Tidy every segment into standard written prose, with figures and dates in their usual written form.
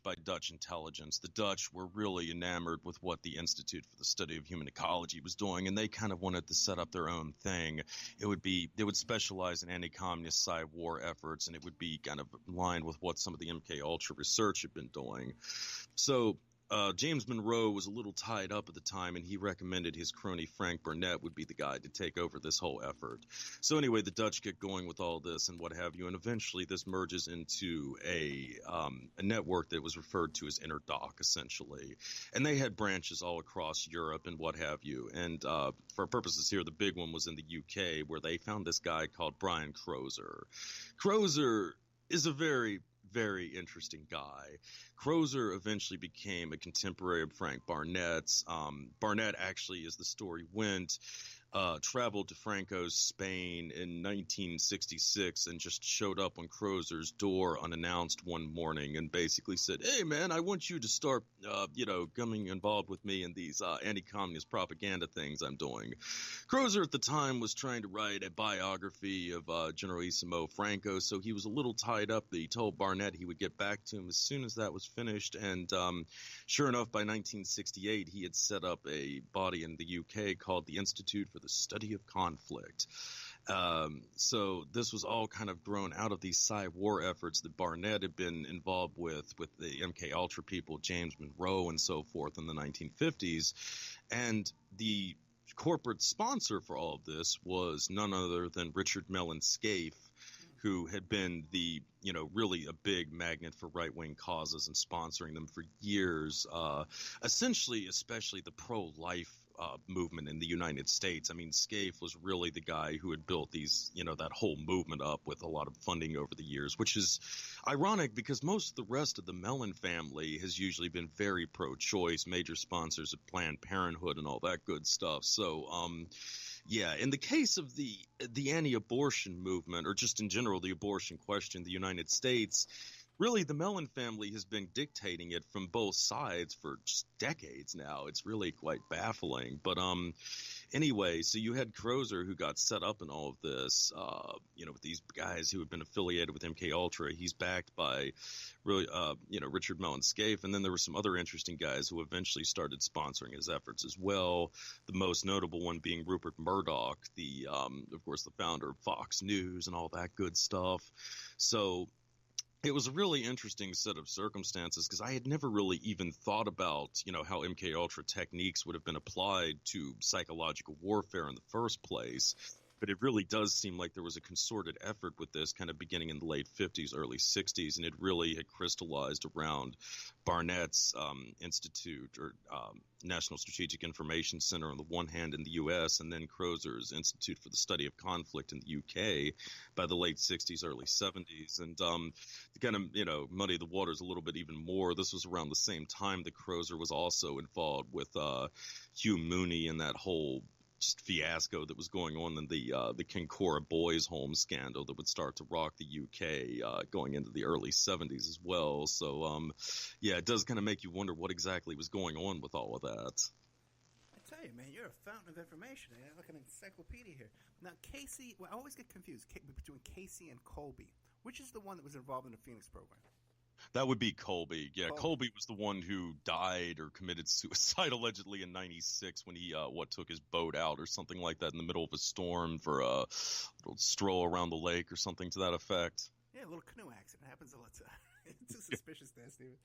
by Dutch intelligence. The Dutch were really enamored with what the Institute for the Study of Human Ecology was doing, and they kind of wanted to set up their own thing. They would specialize in anti-communist anti-war efforts, and it would be kind of aligned with what some of the MK Ultra research had been doing. So James Monroe was a little tied up at the time, and he recommended his crony Frank Burnett would be the guy to take over this whole effort. So anyway, the Dutch get going with all this and what have you, and eventually this merges into a network that was referred to as Interdoc, essentially. And they had branches all across Europe and what have you. And for our purposes here, the big one was in the UK, where they found this guy called Brian Crozer. Crozer is a very interesting guy. Crozer eventually became a contemporary of Frank Barnett's. Barnett actually, as the story went, traveled to Franco's Spain in 1966 and just showed up on Crozer's door unannounced one morning and basically said, "Hey, man, I want you to start, getting involved with me in these anti-communist propaganda things I'm doing." Crozer at the time was trying to write a biography of Generalissimo Franco, so he was a little tied up. He told Barnett he would get back to him as soon as that was finished, and sure enough, by 1968, he had set up a body in the UK called the Institute for the Study of Conflict. So this was all kind of grown out of these anti-war efforts that Barnett had been involved with the MK Ultra people, James Monroe and so forth in the 1950s. And the corporate sponsor for all of this was none other than Richard Mellon Scaife, who had been really a big magnet for right-wing causes and sponsoring them for years, essentially, especially the pro-life movement in the United States. I mean, Scaife was really the guy who had built these, that whole movement up with a lot of funding over the years, which is ironic because most of the rest of the Mellon family has usually been very pro-choice, major sponsors of Planned Parenthood and all that good stuff. So, in the case of the anti-abortion movement, or just in general the abortion question in the United States, really the Mellon family has been dictating it from both sides for just decades now. It's really quite baffling. But anyway, so you had Crozer, who got set up in all of this, with these guys who had been affiliated with MK Ultra. He's backed by really, Richard Mellon Scaife. And then there were some other interesting guys who eventually started sponsoring his efforts as well. The most notable one being Rupert Murdoch, of course, the founder of Fox News and all that good stuff. So it was a really interesting set of circumstances because I had never really even thought about, how MK Ultra techniques would have been applied to psychological warfare in the first place. But it really does seem like there was a concerted effort with this kind of beginning in the late 50s, early 60s, and it really had crystallized around Barnett's Institute or National Strategic Information Center on the one hand in the U.S. and then Crozer's Institute for the Study of Conflict in the U.K. by the late 60s, early 70s. And to kind of, muddy the waters a little bit even more, this was around the same time that Crozer was also involved with Hugh Mooney and that whole just fiasco that was going on in the Kincora Boys Home scandal that would start to rock the UK going into the early 70s as well. So, it does kind of make you wonder what exactly was going on with all of that. I tell you, man, you're a fountain of information. I have like an encyclopedia here. Now, Casey, I always get confused between Casey and Colby. Which is the one that was involved in the Phoenix program? That would be Colby. Yeah, Colby was the one who died or committed suicide allegedly in '96 when he took his boat out or something like that in the middle of a storm for a little stroll around the lake or something to that effect. Yeah, a little canoe accident happens all the time. It's too suspicious there, Stephen.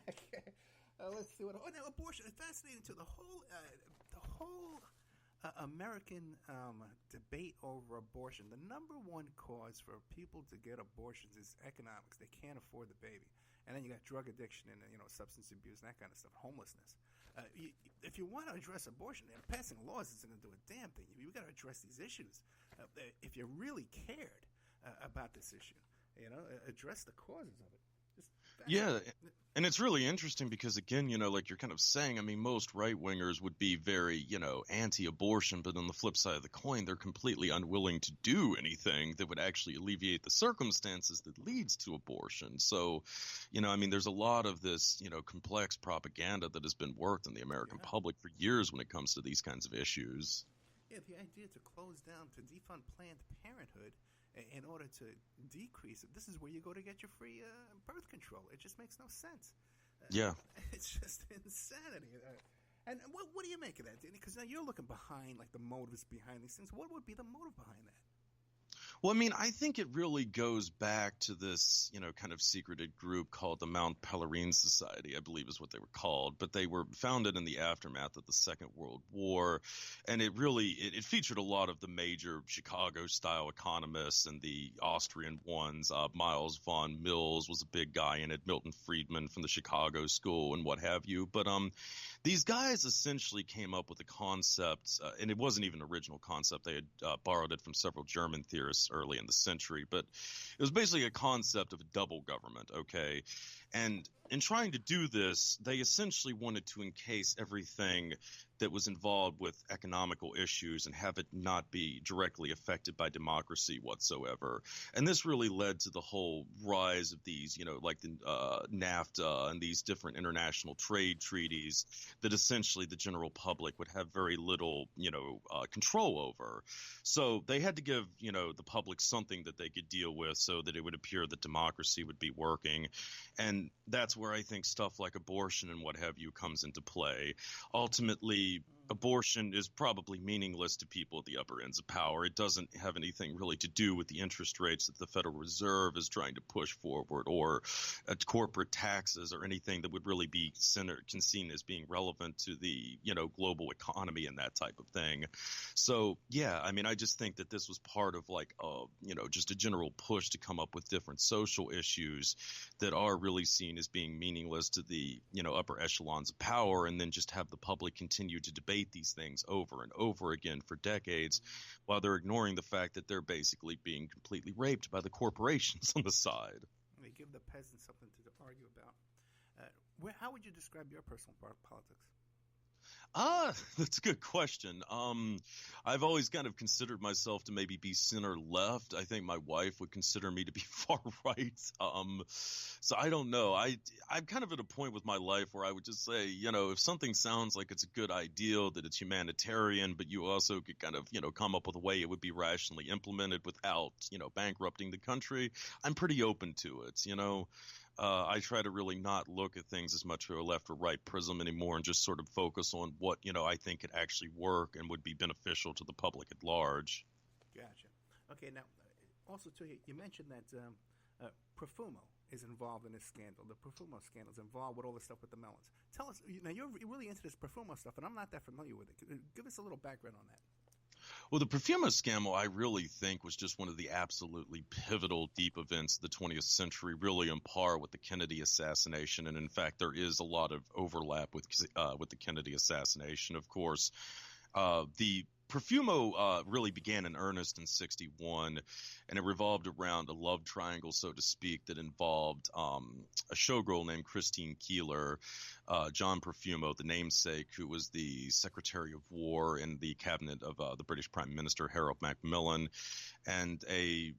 Okay. Let's see what. Oh, now abortion is fascinating too. The whole American debate over abortion. The number one cause for people to get abortions is economics. They can't afford the baby. And then you got drug addiction and substance abuse and that kind of stuff, homelessness. If you want to address abortion, passing laws isn't going to do a damn thing. You've got to address these issues. If you really cared about this issue, address the causes of it. Yeah, and it's really interesting because, again, like you're kind of saying, I mean, most right-wingers would be very, anti-abortion, but on the flip side of the coin, they're completely unwilling to do anything that would actually alleviate the circumstances that leads to abortion. So, there's a lot of this, complex propaganda that has been worked in the American public for years when it comes to these kinds of issues. Yeah, the idea to close down, to defund Planned Parenthood in order to decrease it. This is where you go to get your free birth control. It just makes no sense. Yeah. It's just insanity. And what do you make of that? Because now you're looking behind, like the motives behind these things. What would be the motive behind that? Well, I mean, I think it really goes back to this, kind of secreted group called the Mount Pelerin Society, I believe is what they were called. But they were founded in the aftermath of the Second World War. And it featured a lot of the major Chicago-style economists and the Austrian ones. Miles von Mills was a big guy in it, Milton Friedman from the Chicago School and what have you. But these guys essentially came up with a concept, and it wasn't even an original concept. They had borrowed it from several German theorists early in the century, but it was basically a concept of a double government, okay? And in trying to do this, they essentially wanted to encase everything that was involved with economical issues and have it not be directly affected by democracy whatsoever. And this really led to the whole rise of these, like the NAFTA and these different international trade treaties that essentially the general public would have very little, control over. So they had to give, the public something that they could deal with so that it would appear that democracy would be working. And that's where I think stuff like abortion and what have you comes into play. Ultimately, abortion is probably meaningless to people at the upper ends of power. It doesn't have anything really to do with the interest rates that the Federal Reserve is trying to push forward, or corporate taxes, or anything that would really be seen as being relevant to the, global economy and that type of thing. So, yeah, I mean, I just think that this was part of like, just a general push to come up with different social issues that are really seen as being meaningless to the, upper echelons of power, and then just have the public continue to debate these things over and over again for decades, while they're ignoring the fact that they're basically being completely raped by the corporations on the side. They give the peasants something to argue about. How would you describe your personal politics? That's a good question. I've always kind of considered myself to maybe be center left. I think my wife would consider me to be far right. So I don't know. I'm kind of at a point with my life where I would just say, if something sounds like it's a good ideal, that it's humanitarian, but you also could kind of, come up with a way it would be rationally implemented without, bankrupting the country, I'm pretty open to it, I try to really not look at things as much through a left or right prism anymore, and just sort of focus on what, I think could actually work and would be beneficial to the public at large. Gotcha. Okay, now, also, too, you mentioned that Profumo is involved in this scandal. The Profumo scandal is involved with all this stuff with the melons. Tell us, now, you're really into this Profumo stuff, and I'm not that familiar with it. Give us a little background on that. Well, the Profumo scandal, I really think, was just one of the absolutely pivotal deep events of the 20th century, really on par with the Kennedy assassination. And in fact, there is a lot of overlap with the Kennedy assassination, of course. The Profumo really began in earnest in '61, and it revolved around a love triangle, so to speak, that involved a showgirl named Christine Keeler, John Profumo, the namesake, who was the Secretary of War in the cabinet of the British Prime Minister Harold Macmillan, and a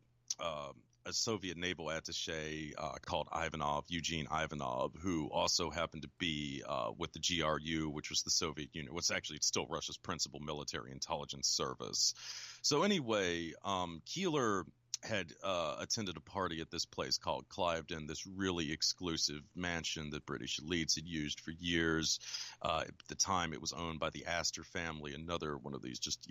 Soviet naval attaché called Eugene Ivanov, who also happened to be with the GRU, which was the Soviet Union. It's still Russia's principal military intelligence service. So anyway, Keeler had attended a party at this place called Cliveden, this really exclusive mansion that British elites had used for years. At the time, it was owned by the Astor family, another one of these just,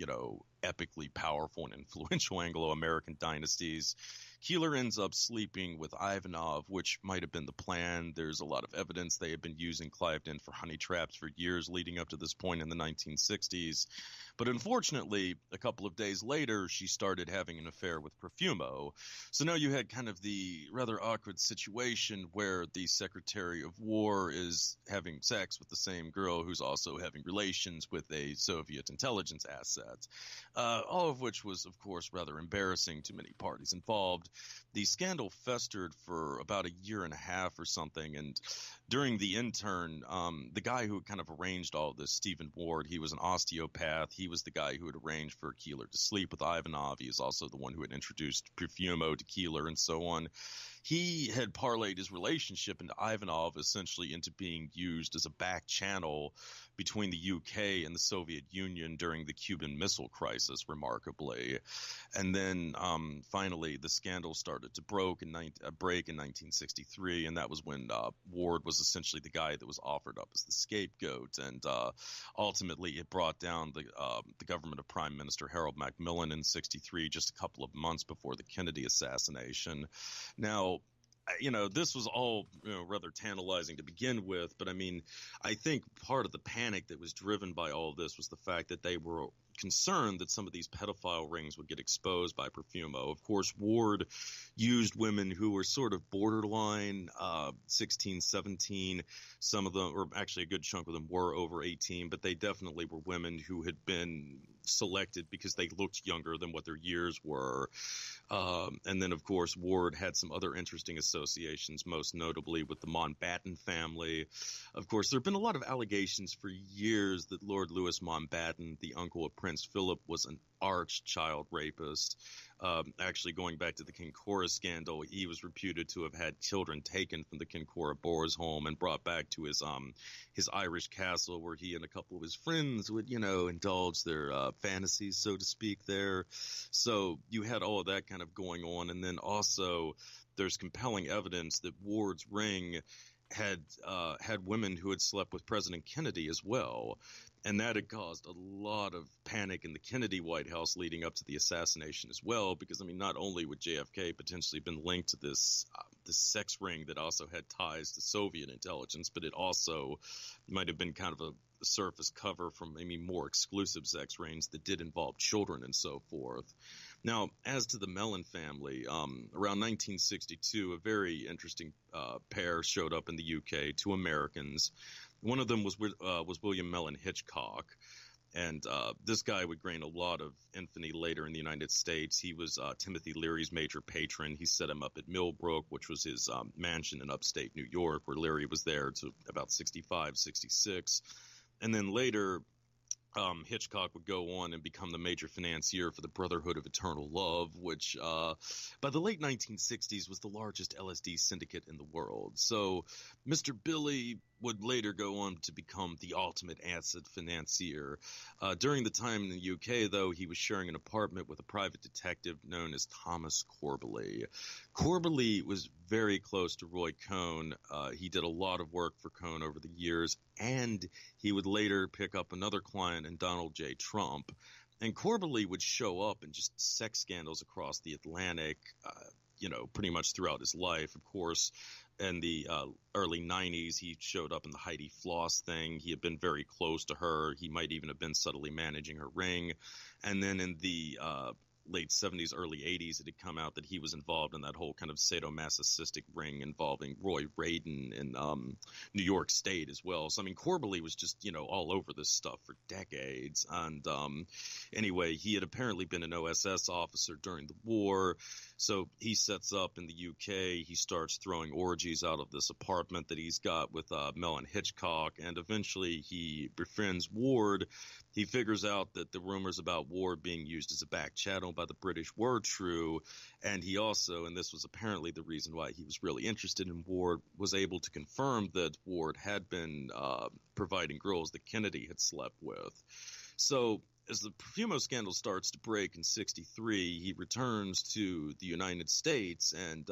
epically powerful and influential Anglo-American dynasties. Keeler ends up sleeping with Ivanov, which might have been the plan. There's a lot of evidence they had been using Cliveden for honey traps for years leading up to this point in the 1960s. But unfortunately, a couple of days later, she started having an affair with Profumo. So now you had kind of the rather awkward situation where the Secretary of War is having sex with the same girl who's also having relations with a Soviet intelligence asset, all of which was, of course, rather embarrassing to many parties involved. The scandal festered for about a year and a half or something, and during the intern, the guy who kind of arranged all this, Stephen Ward, he was an osteopath. He was the guy who had arranged for Keeler to sleep with Ivanov. He is also the one who had introduced Profumo to Keeler and so on. he had parlayed his relationship into Ivanov essentially into being used as a back channel between the UK and the Soviet Union during the Cuban Missile Crisis, remarkably. And then finally the scandal started to break in 1963, and that was when Ward was essentially the guy that was offered up as the scapegoat, and ultimately it brought down the government of Prime Minister Harold Macmillan in 63, just a couple of months before the Kennedy assassination. Now, this was all rather tantalizing to begin with, but I mean, I think part of the panic that was driven by all of this was the fact that they were concerned that some of these pedophile rings would get exposed by Profumo. Of course, Ward used women who were sort of borderline 16, 17. Some of them, or actually a good chunk of them, were over 18, but they definitely were women who had been selected because they looked younger than what their years were. And then, of course, Ward had some other interesting associations, most notably with the Mountbatten family. Of course, there have been a lot of allegations for years that Lord Louis Mountbatten, the uncle of Prince Philip, was an arch child rapist. Actually, going back to the Kincora scandal, he was reputed to have had children taken from the Kincora Boers home and brought back to his Irish castle, where he and a couple of his friends would, indulge their fantasies, so to speak, there. So you had all of that kind of going on. And then also there's compelling evidence that Ward's ring had women who had slept with President Kennedy as well. And that had caused a lot of panic in the Kennedy White House leading up to the assassination as well, because, I mean, not only would JFK potentially been linked to this sex ring that also had ties to Soviet intelligence, but it also might have been kind of a surface cover from maybe more exclusive sex rings that did involve children and so forth. Now, as to the Mellon family, around 1962, a very interesting pair showed up in the UK, two Americans. One of them was William Mellon Hitchcock, and this guy would gain a lot of infamy later in the United States. He was Timothy Leary's major patron. He set him up at Millbrook, which was his mansion in upstate New York, where Leary was there to about 65, 66. And then later, Hitchcock would go on and become the major financier for the Brotherhood of Eternal Love, which by the late 1960s was the largest LSD syndicate in the world. So Mr. Billy would later go on to become the ultimate acid financier. During the time in the UK, though, he was sharing an apartment with a private detective known as Thomas Corbally. Corbally was very close to Roy Cohn. He did a lot of work for Cohn over the years, and he would later pick up another client in Donald J. Trump. And Corbally would show up in just sex scandals across the Atlantic, pretty much throughout his life. Of course, in the early 90s, he showed up in the Heidi Floss thing. He had been very close to her. He might even have been subtly managing her ring. And then in the late 70s, early 80s, it had come out that he was involved in that whole kind of sadomasochistic ring involving Roy Radin in New York State as well. So, I mean, Corbally was just, all over this stuff for decades. And anyway, he had apparently been an OSS officer during the war. So he sets up in the UK. He starts throwing orgies out of this apartment that he's got with Mellon Hitchcock. And eventually he befriends Ward. He figures out that the rumors about Ward being used as a back channel by the British were true, and he also, and this was apparently the reason why he was really interested in Ward, was able to confirm that Ward had been providing girls that Kennedy had slept with. So as the Profumo scandal starts to break in 63, he returns to the United States, and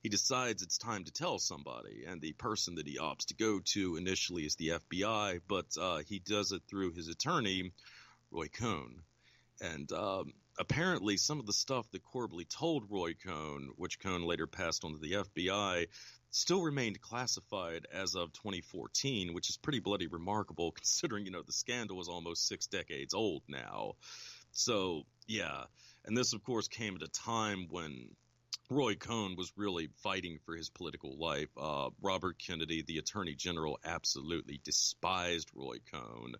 he decides it's time to tell somebody, and the person that he opts to go to initially is the FBI, but he does it through his attorney, Roy Cohn. And apparently some of the stuff that Corbally told Roy Cohn, which Cohn later passed on to the FBI, still remained classified as of 2014, which is pretty bloody remarkable considering, the scandal was almost 6 decades old now. So, yeah. And this, of course, came at a time when Roy Cohn was really fighting for his political life. Robert Kennedy, the Attorney General, absolutely despised Roy Cohn.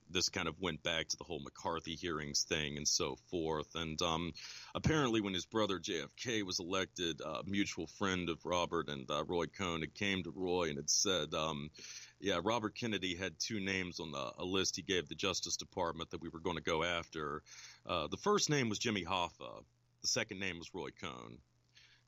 This kind of went back to the whole McCarthy hearings thing and so forth. And apparently when his brother JFK was elected, a mutual friend of Robert and Roy Cohn had came to Roy and had said, Robert Kennedy had 2 names on a list he gave the Justice Department that we were going to go after. The first name was Jimmy Hoffa. The second name was Roy Cohn.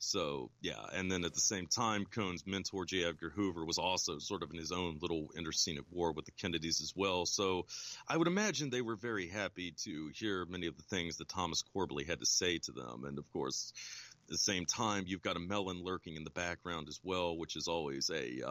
So, yeah, and then at the same time, Cohen's mentor, J. Edgar Hoover, was also sort of in his own little interscenic war with the Kennedys as well. So I would imagine they were very happy to hear many of the things that Thomas Corbally had to say to them. And, of course, at the same time, you've got a Mellon lurking in the background as well, which is always a